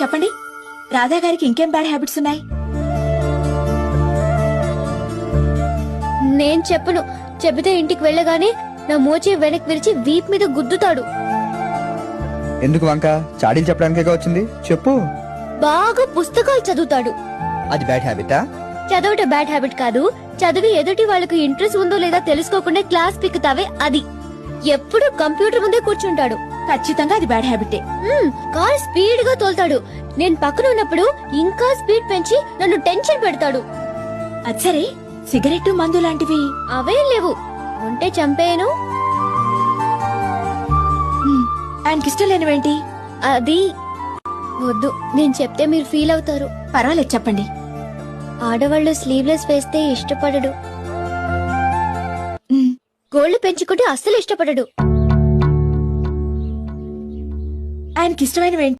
చెప్పండి, రాధా గారికి ఇంకేం బ్యాడ్ హ్యాబిట్స్ ఉన్నాయి? నేను చెప్పను. చెబితే ఇంటికి వెళ్ళగానే నా మోచే వెనక్కి విరిచి వీప్ మీద గుద్దుతాడు. ఎందుకు వంక? చాడీలు చెప్పడానికే వచ్చింది, చెప్పు. బాగా పుస్తకాలు చదువుతాడు. అది బ్యాడ్ హ్యాబిటా? చదవటం బ్యాడ్ హ్యాబిట్ కాదు. చదివి ఎదుటి వాళ్ళకు ఇంట్రెస్ట్ ఉందో లేదా తెలుసుకోకుండా క్లాస్ పిక్కుతావే అది. ఎప్పుడు కంప్యూటర్ ముందే కూర్చుంటాడు. ఖచ్చితంగా అది బ్యాడ్ హ్యాబిటే. కార్ స్పీడ్ గా తోలుతాడు. నేను పక్కన ఉన్నప్పుడు ఇంకా స్పీడ్ పెంచి నన్ను టెన్షన్ పెడతాడు. అది సరే, సిగరెట్ మందు లాంటివి అవేం లేవు. ఉంటే చంపేయను. ఆయనకిష్టం లేనివేంటి? అది వద్దు, నేను చెప్తే మీరు ఫీల్ అవుతారు. పర్వాలేదు, చెప్పండి. ఆడవాళ్ళు స్లీవ్లెస్ వేస్తే ఇష్టపడడు. గోళ్లు పెంచుకుంటే అస్సలు ఇష్టపడడు. ఆయనకిష్టమైనవేంటి?